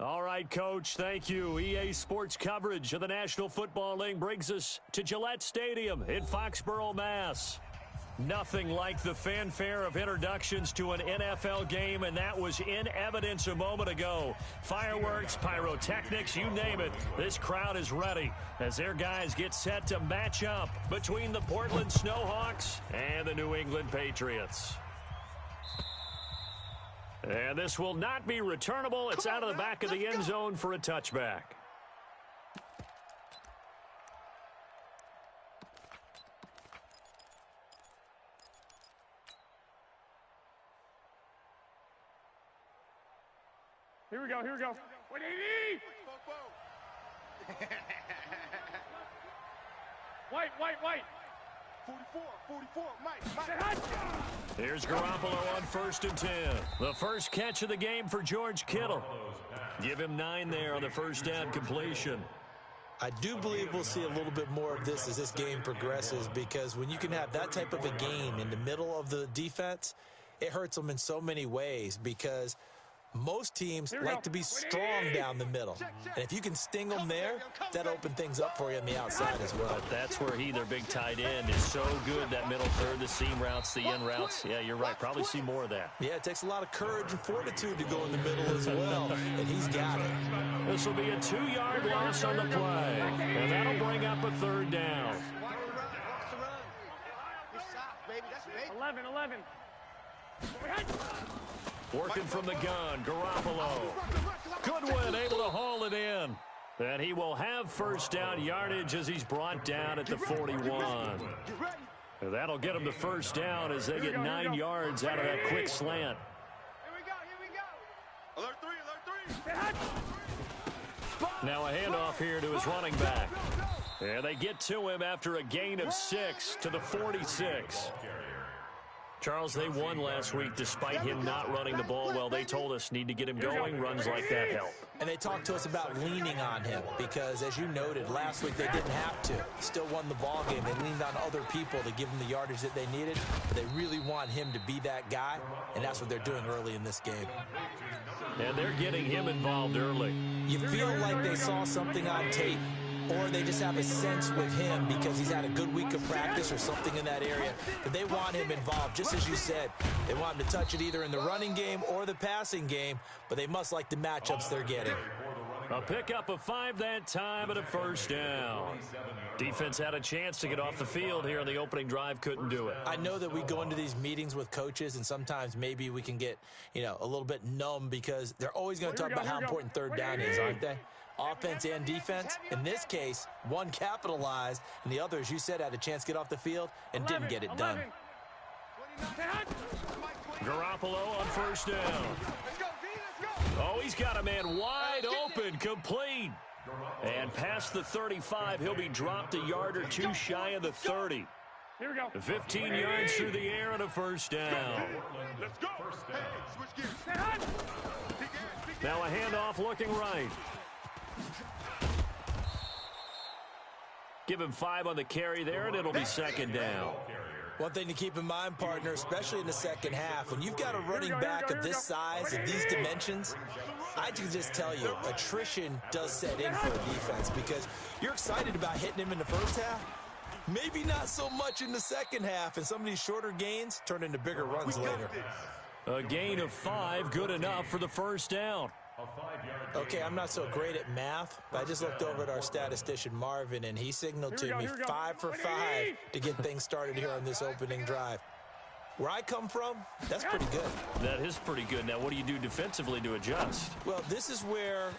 All right, Coach, thank you. EA Sports coverage of the National Football League brings us to Gillette Stadium in Foxborough, Mass. Nothing like the fanfare of introductions to an NFL game, and that was in evidence a moment ago. Fireworks, pyrotechnics, you name it. This crowd is ready as their guys get set to match up between the Portland Snowhawks and the New England Patriots. And this will not be returnable. It's out of the back of the end zone for a touchback. Here we go, here we go. What do you need? White. 44, Mike. Here's Garoppolo on 1st and 10. The first catch of the game for George Kittle. Give him 9 there on the first down completion. I do believe we'll see a little bit more of this as this game progresses, because when you can have that type of a gain in the middle of the defense, it hurts them in so many ways, because most teams like to be strong down the middle. And if you can sting them there, that opens things up for you on the outside as well. But that's where their big tight end, is so good, that middle third, the seam routes, the in routes. Yeah, you're right. Probably see more of that. Yeah, it takes a lot of courage and fortitude to go in the middle as well, and he's got it. This will be a 2-yard loss on the play, and that'll bring up a 3rd down. 11. Working from the gun, Garoppolo. Goodwin able to haul it in. And he will have first down yardage as he's brought down at the 41. And that'll get him the first down as they get 9 yards out of that quick slant. Here we go. Alert 3. Now a handoff here to his running back. And they get to him after a gain of 6 to the 46. Charles, they won last week despite him not running the ball well. They told us need to get him going. Runs like that help. And they talked to us about leaning on him because, as you noted, last week they didn't have to. Still won the ball game. They leaned on other people to give them the yardage that they needed. But they really want him to be that guy, and that's what they're doing early in this game. And they're getting him involved early. You feel like they saw something on tape, or they just have a sense with him because he's had a good week of practice or something in that area, that they want him involved. Just as you said, they want him to touch it either in the running game or the passing game, but they must like the matchups they're getting. A pickup of 5 that time and a first down. Defense had a chance to get off the field here in the opening drive, couldn't do it. I know that we go into these meetings with coaches, and sometimes maybe we can get, a little bit numb because they're always going to talk about how important 3rd down is, aren't they? Offense and defense. In this case, one capitalized, and the other, as you said, had a chance to get off the field and didn't get it done. Garoppolo on first down. Oh, he's got a man wide open, complete. And past the 35, he'll be dropped a yard or 2 shy of the 30. Here we go. 15 yards through the air and a first down. Let's go. Now a handoff looking right. Give him 5 on the carry there, and it'll be 2nd down. One thing to keep in mind, partner, especially in the second half, when you've got a running back of this size and these dimensions, I can just tell you, attrition does set in for a defense because you're excited about hitting him in the first half. Maybe not so much in the second half, and some of these shorter gains turn into bigger runs later. A gain of 5, good enough for the first down. Okay, I'm not so great at math, but I just looked over at our statistician, Marvin, and he signaled to me 5 for 5 to get things started here on this opening drive. Where I come from, that's pretty good. That is pretty good. Now, what do you do defensively to adjust? Well, this is where...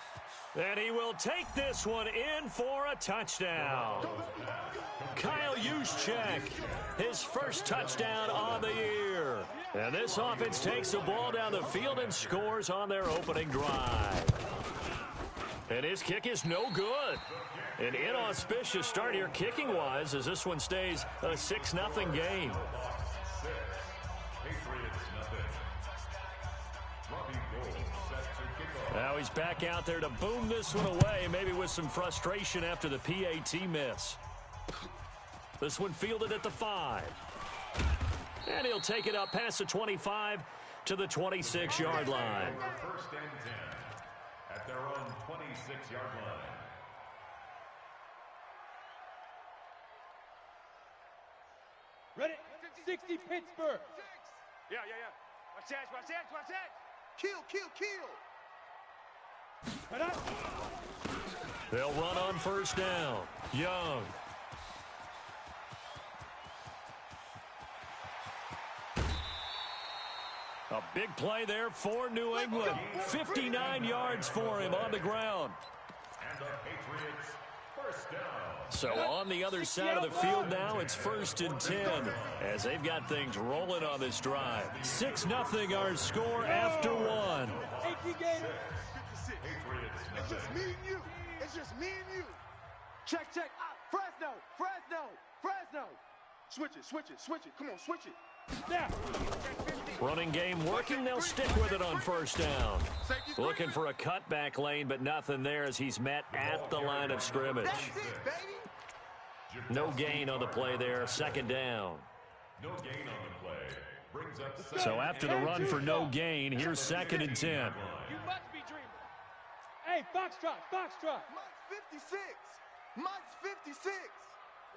And he will take this one in for a touchdown. Kyle Juszczyk, his first touchdown on the year. And this offense takes the ball down the field and scores on their opening drive. And his kick is no good. An inauspicious start here kicking-wise as this one stays a 6-0 game. Now he's back out there to boom this one away, maybe with some frustration after the PAT miss. This one fielded at the 5. And he'll take it up past the 25 to the 26-yard line. at their own 26-yard line. Ready? 60 Pittsburgh. Yeah. Watch that. Kill. They'll run on first down. Young. A big play there for New England. 59 yards for him on the ground. And the Patriots, first down. So on the other side of the field now, it's 1st and 10 as they've got things rolling on this drive. 6-0 our score after one. It's just me and you. Check. Fresno. Switch it. Come on, switch it. Yeah. Running game working. They'll stick with it on first down. Looking for a cutback lane, but nothing there as he's met at the line of scrimmage. That's it, baby. No gain on the play there. Second down. No gain on the play. Brings up So after the run for no gain, here's 2nd and 10. You must be dreaming. Hey, Foxtrot. Mike's 56.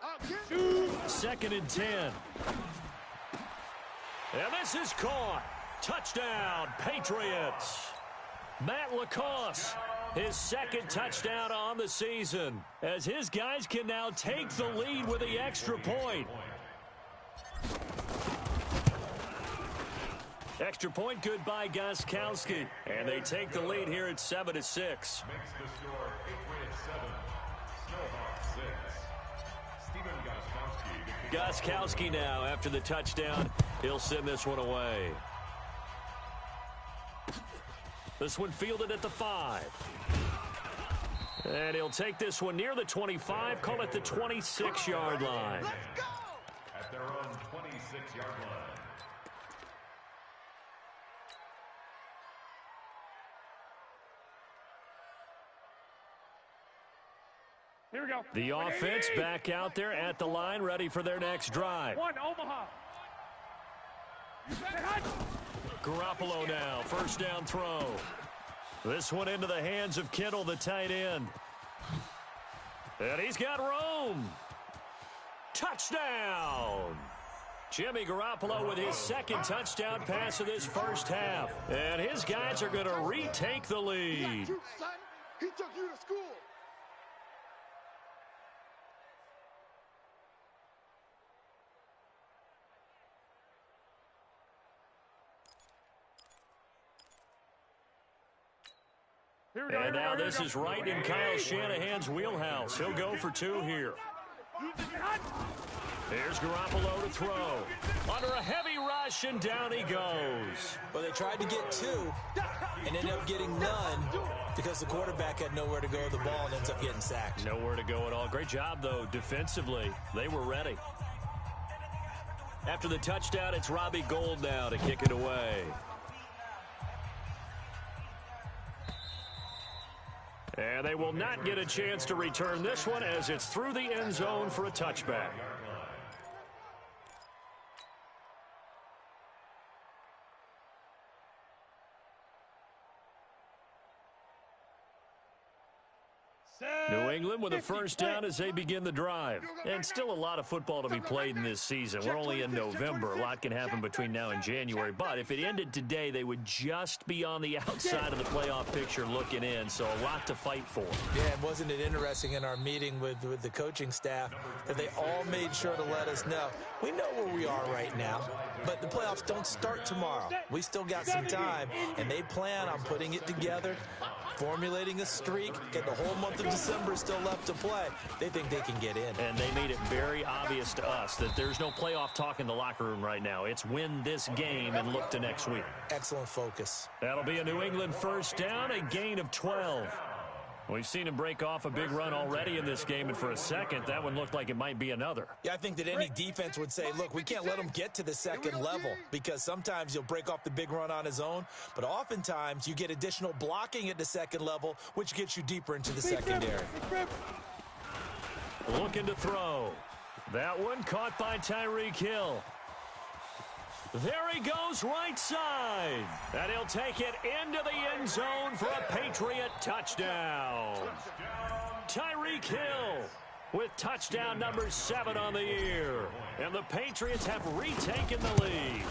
I'll get 2nd and 10. And this is caught. Touchdown, Patriots. Matt Lacoste, his 2nd touchdown on the season, as his guys can now take the lead with the extra point. Extra point good by Gostkowski, and they take the lead here at 7-6. Makes the score Patriots 7, Snowhawks 6. Stephen Gostkowski now after the touchdown. He'll send this one away. This one fielded at the 5. And he'll take this one near the 25, call it the 26-yard line. Let's go! at their own 26-yard line. Here we go. The offense back out there at the line, ready for their next drive. One, Omaha. Garoppolo now, first down throw. This one into the hands of Kittle, the tight end. And he's got room. Touchdown! Jimmy Garoppolo with his second touchdown pass of this first half. And his guys are going to retake the lead. He took you to school. And now this is right in Kyle Shanahan's wheelhouse. He'll go for two here. Here's Garoppolo to throw. Under a heavy rush, and down he goes. Well, they tried to get two and ended up getting none because the quarterback had nowhere to go with the ball and ends up getting sacked. Nowhere to go at all. Great job, though, defensively. They were ready. After the touchdown, it's Robbie Gould now to kick it away. And they will not get a chance to return this one as it's through the end zone for a touchback. New England with a first down as they begin the drive. And still a lot of football to be played in this season. We're only in November. A lot can happen between now and January. But if it ended today, they would just be on the outside of the playoff picture looking in. So a lot to fight for. Yeah, and wasn't it interesting in our meeting with the coaching staff that they all made sure to let us know, we know where we are right now, but the playoffs don't start tomorrow. We still got some time, and they plan on putting it together, formulating a streak, get the whole month of December still left to play. They think they can get in. And they made it very obvious to us that there's no playoff talk in the locker room right now. It's win this game and look to next week. Excellent focus. That'll be a New England first down, a gain of 12. We've seen him break off a big run already in this game, and for a second, that one looked like it might be another. Yeah, I think that any defense would say, look, we can't let him get to the second level because sometimes he'll break off the big run on his own, but oftentimes you get additional blocking at the second level, which gets you deeper into the secondary. Looking to throw. That one caught by Tyreek Hill. There he goes right side. And he'll take it into the end zone for a Patriot touchdown. Tyreek Hill with touchdown number 7 on the year. And the Patriots have retaken the lead.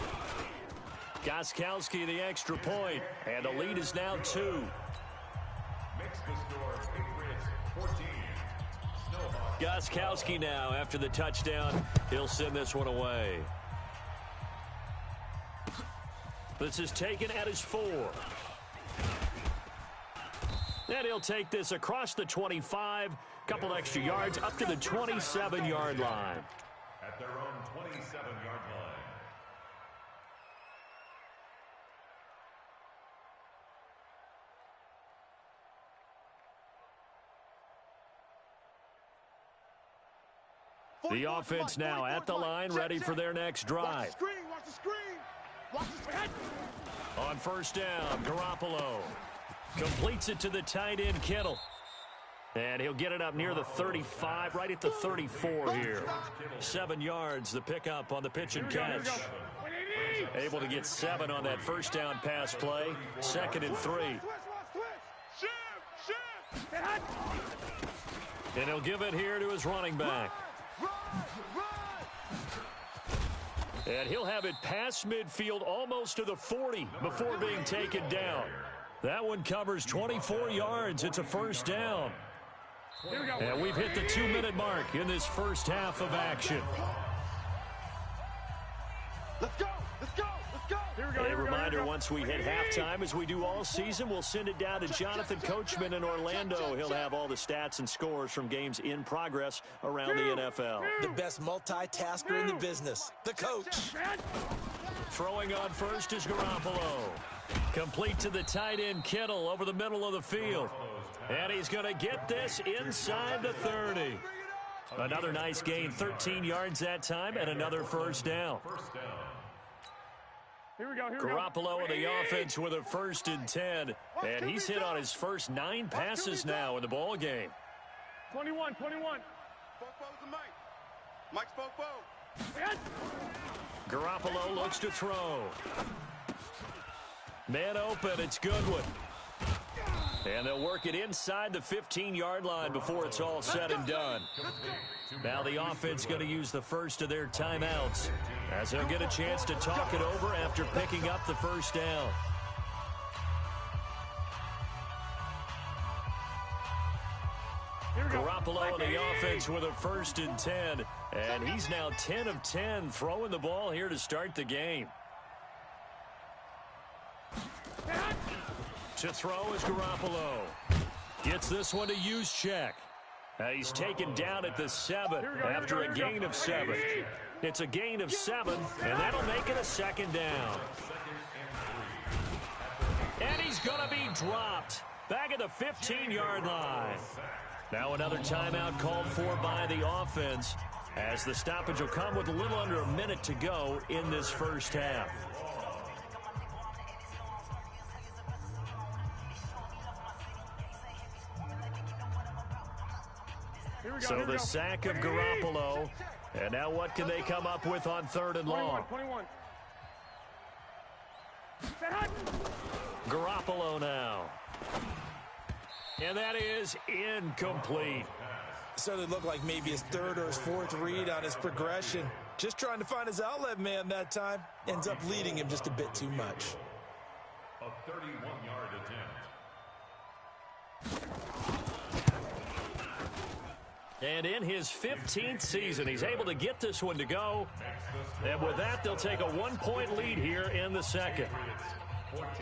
Gostkowski the extra point, and the lead is now 2. Makes the score Patriots 14. Snowhawks. Gostkowski now after the touchdown. He'll send this one away. This is taken at his 4. And he'll take this across the 25. Couple extra yards up to the 27-yard line. At their own 27-yard line. The offense now at the line, ready for their next drive. Watch the screen. Watch the screen. On first down, Garoppolo completes it to the tight end, Kittle. And he'll get it up near the 35, right at the 34 here. 7 yards, the pickup on the pitch and catch. Able to get 7 on that first down pass play. 2nd and 3. And he'll give it here to his running back. And he'll have it past midfield almost to the 40 before being taken down. That one covers 24 yards. It's a first down. And we've hit the 2-minute mark in this first half of action. Let's go. Let's go. Let's go. A reminder, once we hit halftime, as we do all season, we'll send it down to Jonathan Coachman in Orlando. He'll have all the stats and scores from games in progress around the NFL. The best multitasker in the business, the coach. Throwing on first is Garoppolo. Complete to the tight end, Kittle, over the middle of the field. And he's going to get this inside the 30. Another nice gain, 13 yards that time, and another first down. Here we go. Garoppolo in the offense with a 1st and 10. And he's hit on his first 9 passes now in the ball game. 21. Fofo's the Mike. Mike's Fofo. Garoppolo looks to throw. Man open, it's Goodwin. And they'll work it inside the 15-yard line before it's all said and done. Now the offense going to use the first of their timeouts as they'll get a chance to talk it over after picking up the first down. Garoppolo in the offense with a 1st and 10. And he's now 10 of 10 throwing the ball here to start the game. To throw is Garoppolo. Gets this one to Juszczyk. He's taken down at the 7 after a gain of 7. It's a gain of 7, and that'll make it a 2nd down. And he's going to be dropped back at the 15-yard line. Now another timeout called for by the offense as the stoppage will come with a little under a minute to go in this first half. So the sack of Garoppolo. And now what can they come up with on 3rd and long? 21. Garoppolo now. And that is incomplete. Certainly looked like maybe his 3rd or his 4th read on his progression. Just trying to find his outlet man that time. Ends up leading him just a bit too much. A 31-yard attempt. And in his 15th season, he's able to get this one to go. And with that, they'll take a 1-point lead here in the 2nd.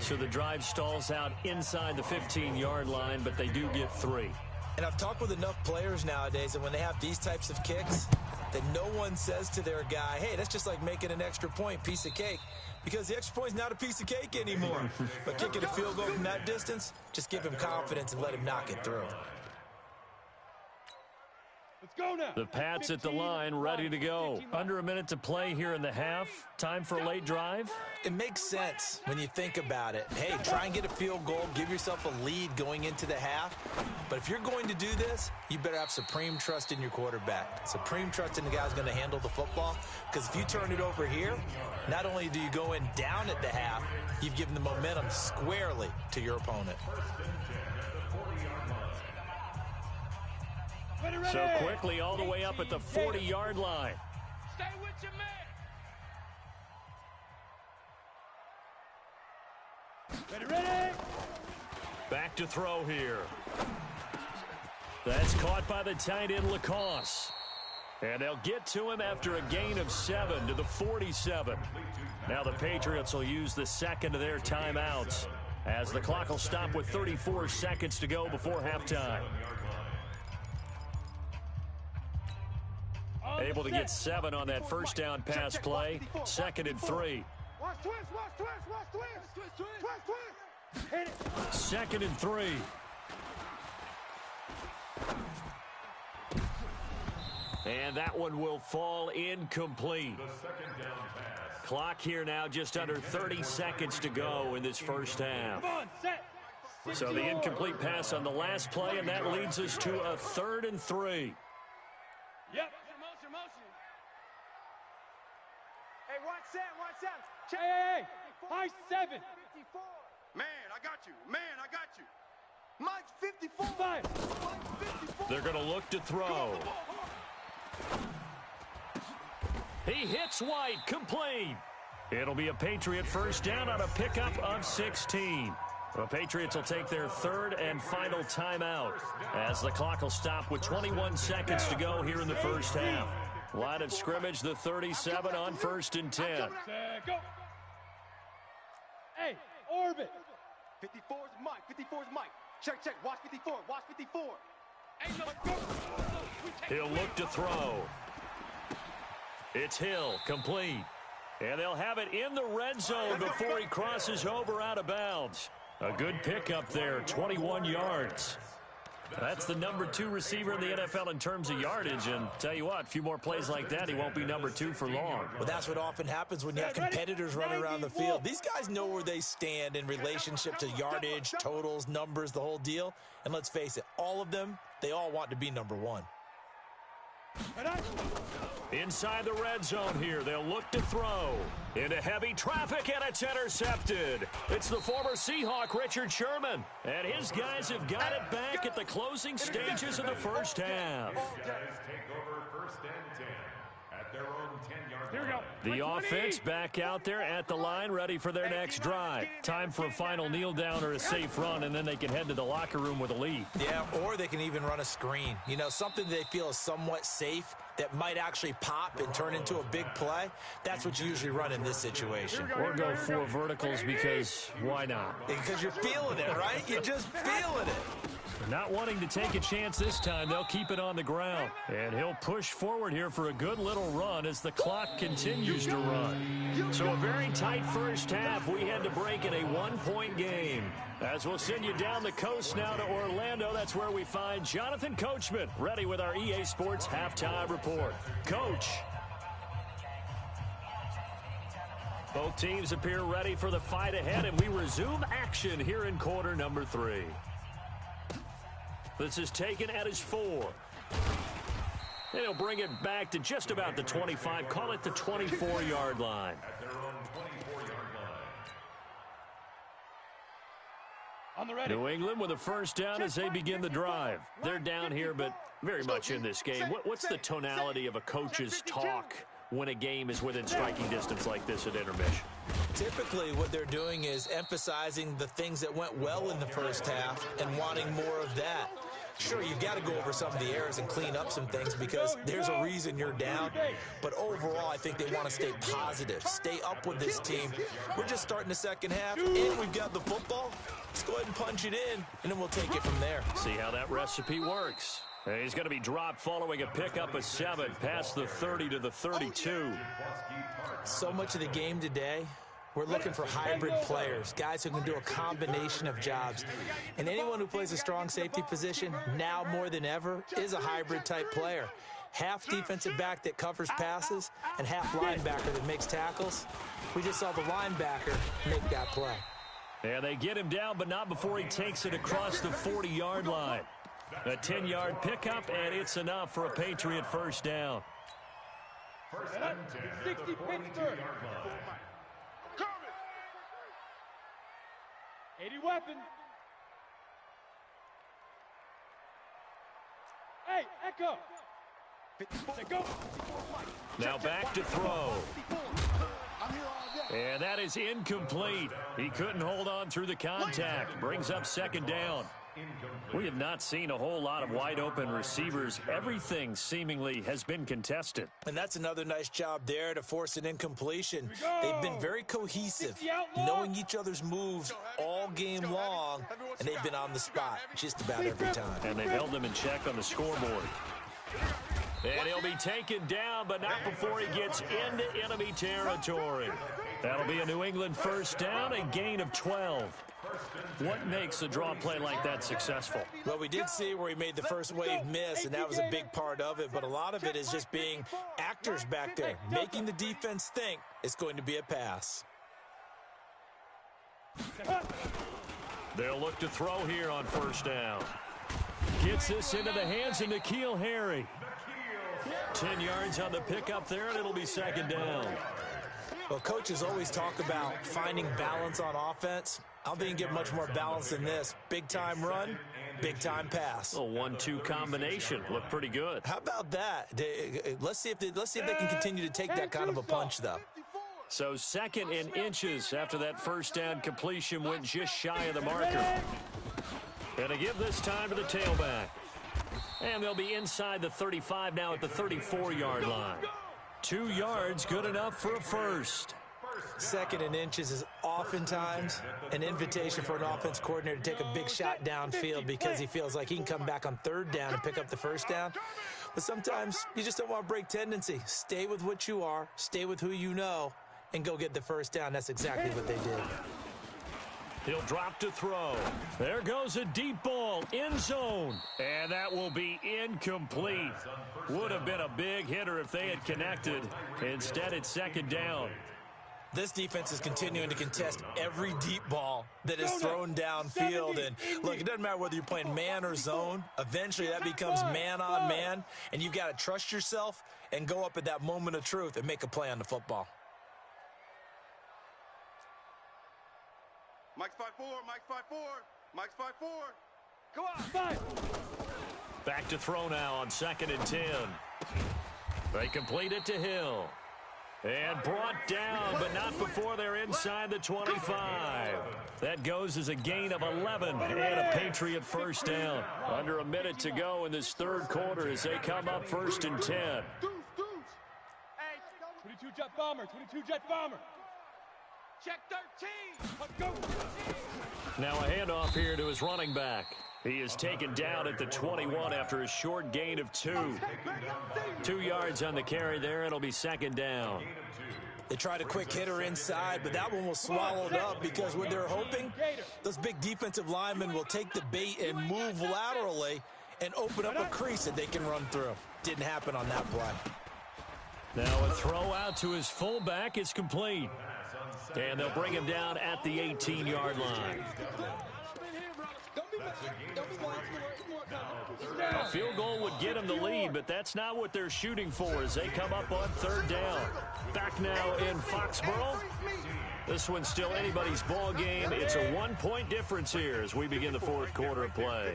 So the drive stalls out inside the 15-yard line, but they do get 3. And I've talked with enough players nowadays that when they have these types of kicks, that no one says to their guy, hey, that's just like making an extra point, piece of cake. Because the extra point's not a piece of cake anymore. But kicking a field goal from that distance, just give him confidence and let him knock it through. Let's go now. The Pats at the line, ready to go. Under a minute to play here in the half. Time for a late drive. It makes sense when you think about it. Hey, try and get a field goal. Give yourself a lead going into the half. But if you're going to do this, you better have supreme trust in your quarterback. Supreme trust in the guy who's going to handle the football. Because if you turn it over here, not only do you go in down at the half, you've given the momentum squarely to your opponent. So quickly all the way up at the 40-yard line. Stay with your man. Ready. Back to throw here. That's caught by the tight end Lacoste. And they'll get to him after a gain of 7 to the 47. Now the Patriots will use the second of their timeouts as the clock will stop with 34 seconds to go before halftime. Able to get 7 on that first down pass play. 2nd and 3. Watch twist, watch twist, watch twist. Twist. Hit it. 2nd and 3. And that one will fall incomplete. Clock here now just under 30 seconds to go in this first half. So the incomplete pass on the last play, and that leads us to a 3rd and 3. Yep. Hey, watch that, watch that. Hey, high 7. Man, I got you. Man, I got you. Mike's 54. 5. Mike's 54. They're going to look to throw. He hits White, complete. It'll be a Patriot first down on a pickup of 16. The Patriots will take their 3rd and final timeout as the clock will stop with 21 seconds to go here in the first half. Line of scrimmage, the 37 on 1st and 10. Go. Hey, orbit. 54's Mike, 54's Mike. Check, watch 54, watch 54. Hey, let's go. He'll look to throw. It's Hill, complete. And they'll have it in the red zone before he crosses over out of bounds. A good pickup there, 21 yards. That's the number 2 receiver in the NFL in terms of yardage. And tell you what, a few more plays like that, he won't be number 2 for long. Well, that's what often happens when you have competitors running around the field. These guys know where they stand in relationship to yardage, totals, numbers, the whole deal. And let's face it, all of them, they all want to be number 1. Inside the red zone here, they'll look to throw. Into heavy traffic, and it's intercepted. It's the former Seahawk, Richard Sherman. And his guys have got it back at the closing stages of the first half. Guys take over 1st and 10 at their own 10-yard line. Here we go. The offense back out there at the line, ready for their next drive. Time for a final kneel down or a safe run, and then they can head to the locker room with a lead. Yeah, or they can even run a screen. You know, something they feel is somewhat safe that might actually pop and turn into a big play. That's what you usually run in this situation. Or go 4 verticals because why not? Because you're feeling it, right? You're just feeling it. Not wanting to take a chance this time, they'll keep it on the ground. And he'll push forward here for a good little run as the clock continues to run. So a very tight first half. We had to break in a 1-point game. As we'll send you down the coast now to Orlando, that's where we find Jonathan Coachman, ready with our EA Sports Halftime Report. Coach. Both teams appear ready for the fight ahead, and we resume action here in quarter number 3. This is taken at his 4. And he'll bring it back to just about the 25. Call it the 24-yard line. At their own 24-yard line. On the ready. New England with a first down as they begin the drive. They're down here, but very much in this game. What's the tonality of a coach's talk when a game is within striking distance like this at intermission? Typically, what they're doing is emphasizing the things that went well in the first half and wanting more of that. Sure, you've got to go over some of the errors and clean up some things because there's a reason you're down. But overall, I think they want to stay positive, stay up with this team. We're just starting the second half, and we've got the football. Let's go ahead and punch it in, and then we'll take it from there. See how that recipe works. And he's going to be dropped following a pickup of 7 past the 30 to the 32. So much of the game today We're looking for hybrid players, guys who can do a combination of jobs. And anyone who plays a strong safety position, now more than ever, is a hybrid-type player. Half defensive back that covers passes and half linebacker that makes tackles. We just saw the linebacker make that play. And they get him down, but not before he takes it across the 40-yard line. A 10-yard pickup, and it's enough for a Patriot first down. 60 Pittsburgh. 80 weapon. Hey, Echo. Go. Now back to throw. And that is incomplete. He couldn't hold on through the contact. Brings up second down. We have not seen a whole lot of wide-open receivers. Everything seemingly has been contested. And that's another nice job there to force an incompletion. They've been very cohesive, knowing each other's moves all game long, and they've been on the spot just about every time. And they've held them in check on the scoreboard. And he'll be taken down, but not before he gets into enemy territory. That'll be a New England first down, a gain of 12. What makes a draw play like that successful? Well, we did see where he made the first wave miss, and that was a big part of it. But a lot of it is just being actors back there, making the defense think it's going to be a pass. They'll look to throw here on first down. Gets this into the hands of N'Keal Harry. 10 yards on the pickup there, and it'll be second down. Well, coaches always talk about finding balance on offense. I don't think you can get much more balance than this. Big-time run, big-time pass. A 1-2 combination. Looked pretty good. How about that? Let's see if they can continue to take that kind of a punch, though. So second and inches after that first down completion went just shy of the marker. And to give this time to the tailback. And they'll be inside the 35 now at the 34-yard line. 2 yards, good enough for a first. Second and inches is oftentimes an invitation for an offense coordinator to take a big shot downfield because he feels like he can come back on third down and pick up the first down. But sometimes you just don't want to break tendency. Stay with what you are, stay with who you know, and go get the first down. That's exactly what they did. He'll drop to throw. There goes a deep ball, end zone. And that will be incomplete. Would have been a big hitter if they had connected. Instead, it's second down. This defense is continuing to contest every deep ball that is thrown downfield. And look, it doesn't matter whether you're playing man or zone. Eventually, that becomes man on man. And you've got to trust yourself and go up at that moment of truth and make a play on the football. Mike's 5-4, Mike's 5-4, Mike's 5-4. Go on. Back to throw now on second and 10. They complete it to Hill. And brought down, but not before they're inside the 25. That goes as a gain of 11 and a Patriot first down. Under a minute to go in this third quarter as they come up first and 10. 22 jet bomber, 22 jet bomber. Check 13. Now a handoff here to his running back. He is taken down at the 21 after a short gain of 2. 2 yards on the carry there. It'll be second down. They tried a quick hitter inside, but that one was swallowed up because what they're hoping, those big defensive linemen will take the bait and move laterally and open up a crease that they can run through. Didn't happen on that play. Now a throw out to his fullback is complete. And they'll bring him down at the 18-yard line. A field goal would get him the lead, but that's not what they're shooting for as they come up on third down. Back now in Foxborough. This one's still anybody's ball game. It's a 1-point difference here as we begin the fourth quarter of play.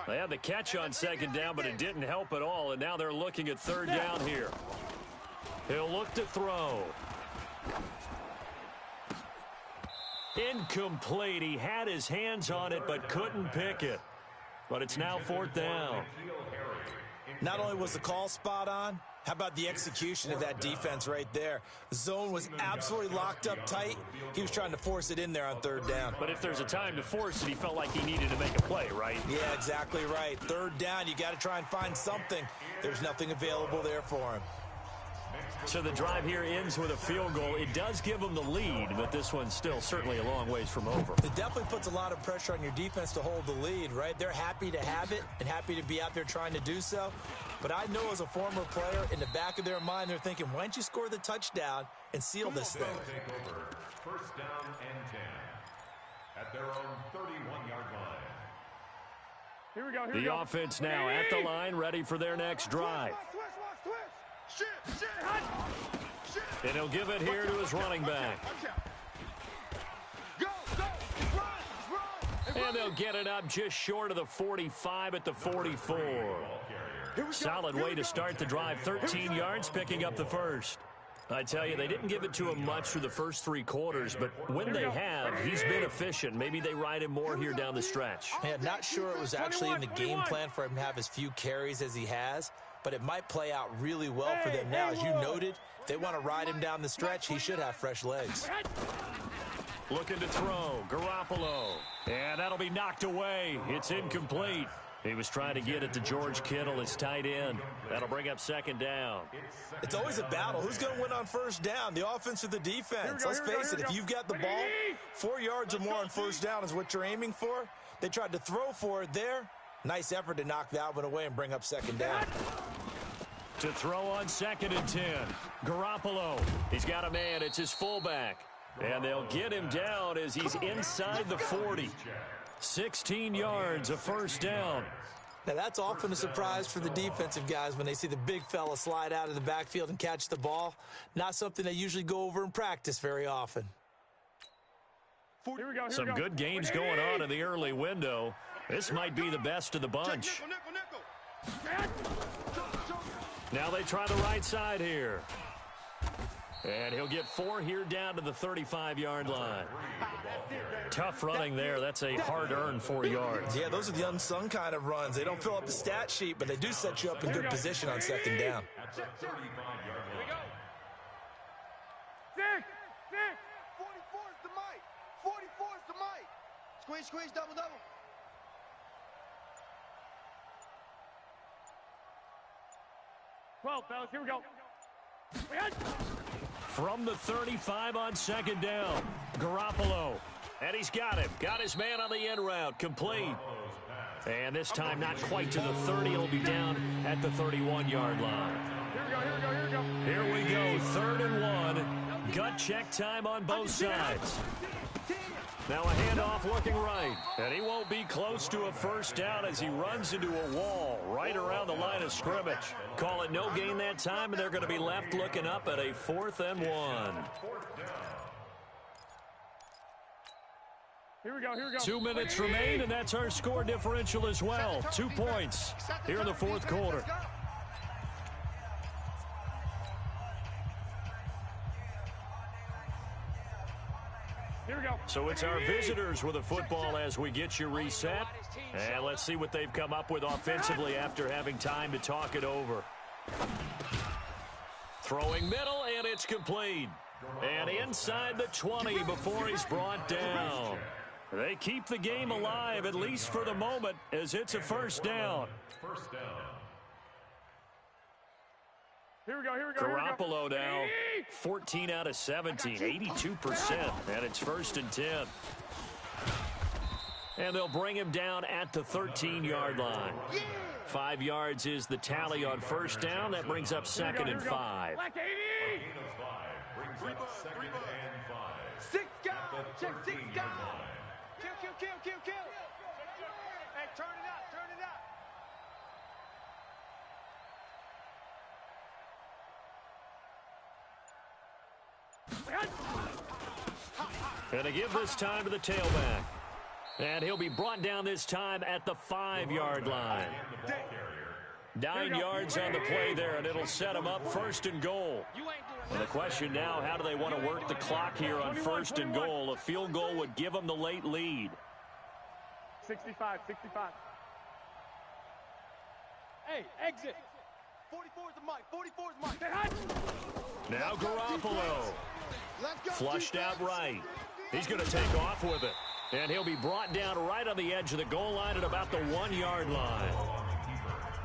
They had the catch on second down, but it didn't help at all, and now they're looking at third down here. He'll look to throw. Incomplete. He had his hands on it but couldn't pick it. But it's now fourth down. Not only was the call spot on, how about the execution of that defense right there? The zone was absolutely locked up tight. He was trying to force it in there on third down. But if there's a time to force it, he felt like he needed to make a play, right? Yeah, exactly right. Third down, you got to try and find something. There's nothing available there for him. So the drive here ends with a field goal. It does give them the lead, but this one's still certainly a long ways from over. It definitely puts a lot of pressure on your defense to hold the lead, right? They're happy to have it and happy to be out there trying to do so. But I know as a former player, in the back of their mind, they're thinking, why don't you score the touchdown and seal this thing? Take over. First down and 10 at their own 31-yard line. Here we go. Here we The go. offense now at the line, ready for their next drive. Shift. And he'll give it here to his running back. Go. Run. And they'll get it up just short of the 45 at the 44. Solid way to start the drive. 13 yards, picking up the first. I tell you, they didn't give it to him much through the first 3 quarters, but when they have, he's been efficient. Maybe they ride him more here down the stretch. Man, not sure it was actually in the game plan for him to have as few carries as he has, but it might play out really well for them now. As you noted, if they want to ride him down the stretch, he should have fresh legs. Looking to throw, Garoppolo. And that'll be knocked away. It's incomplete. He was trying to get it to George Kittle, his tight end. That'll bring up second down. It's always a battle. Who's going to win on first down, the offense or the defense? Let's face it, if you've got the ball, 4 yards or more on first down is what you're aiming for. They tried to throw for it there. Nice effort to knock that one away and bring up second down. To throw on second and 10. Garoppolo. He's got a man. It's his fullback. And they'll get him down as he's inside the 40. 16 yards, a first down. Now, that's often a surprise for the defensive guys when they see the big fella slide out of the backfield and catch the ball. Not something they usually go over in practice very often. Here we go. Some good games going on in the early window. This might be the best of the bunch. Now they try the right side here. And he'll get 4 here down to the 35-yard line. Tough running there. That's a hard-earned 4 yards. Yeah, those are the unsung kind of runs. They don't fill up the stat sheet, but they do set you up in good position on second down. At the 35-yard line. 6. 44 is the mic. 44 is the mic. Squeeze, double. 12, fellas. Here we go. From the 35 on second down, Garoppolo. And he's got him. Got his man on the end route. Complete. And this time not quite to the 30. It'll be down at the 31-yard line. Here we go. Here we go. 3rd and 1. Gut check time on both sides. Now a handoff looking right. And he won't be close to a first down as he runs into a wall right around the line of scrimmage. Call it no gain that time, and they're going to be left looking up at a 4th and 1. Here we go. 2 minutes remain, and that's our score differential as well. 2 points here in the 4th quarter. Here we go. So it's our visitors with the football as we get you reset. And let's see what they've come up with offensively after having time to talk it over. Throwing middle, and it's complete. And inside the 20 before he's brought down. They keep the game alive, at least for the moment, as it's a first down. First down. Here we go. Garoppolo now, 14 out of 17, 82%, and it's 1st and 10. And they'll bring him down at the 13-yard line. 5 yards is the tally on first down. That brings up 2nd and 5. Black 80. Brings up 2nd and 5. 6 guys. Check 6 13-yard guys. line. Kill. Hey, turn it up. And to give this time to the tailback. And he'll be brought down this time at the 5-yard line. 9 yards on the play there, and it'll set him up 1st and goal. And the question now, how do they want to work the clock here on 1st and goal? A field goal would give them the late lead. 65. Hey, exit. 44 is the mic. Now Garoppolo. Flushed out right. He's going to take off with it. And he'll be brought down right on the edge of the goal line at about the 1-yard line.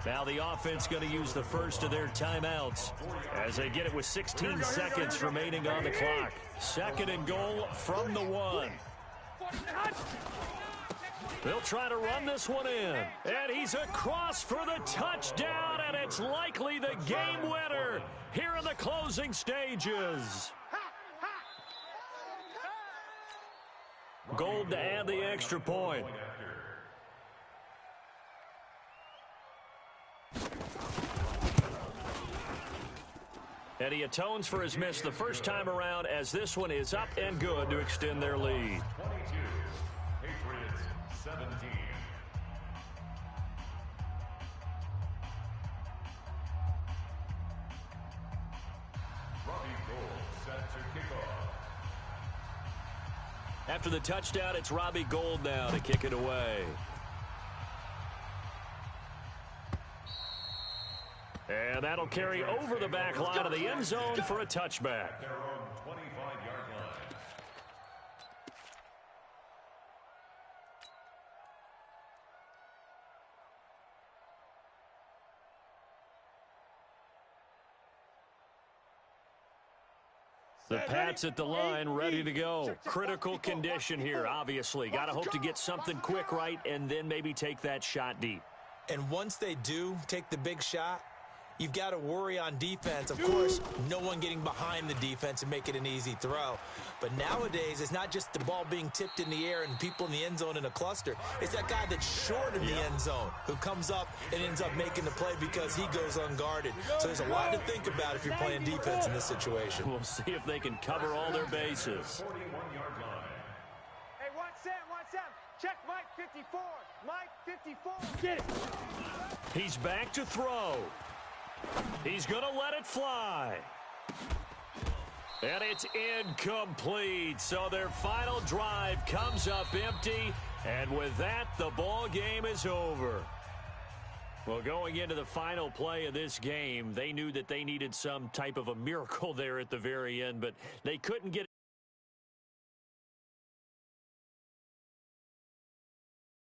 Now the offense going to use the first of their timeouts as they get it with 16 seconds remaining on the clock. 2nd and goal from the 1. They'll try to run this one in. And he's across for the touchdown, and it's likely the game winner here in the closing stages. Gold to add the extra point. And he atones for his miss the first time around as this one is up and good to extend their lead. 22, Patriots 17. Robbie Gould set to kick off. After the touchdown, it's Robbie Gould now to kick it away. And that'll carry over the back line of the end zone for a touchback. Their own 25-yard line. The Pats at the line, ready to go. Critical condition here, obviously. Got to hope to get something quick right and then maybe take that shot deep. And once they do take the big shot, you've got to worry on defense. Of course, no one getting behind the defense and make it an easy throw. But nowadays, it's not just the ball being tipped in the air and people in the end zone in a cluster. It's that guy that's short in the end zone who comes up and ends up making the play because he goes unguarded. So there's a lot to think about if you're playing defense in this situation. We'll see if they can cover all their bases. 41-yard line. Hey, 1-7. Check Mike 54. Mike 54. Get it. He's back to throw. He's going to let it fly. And it's incomplete. So their final drive comes up empty. And with that, the ball game is over. Well, going into the final play of this game, they knew that they needed some type of a miracle there at the very end, but they couldn't get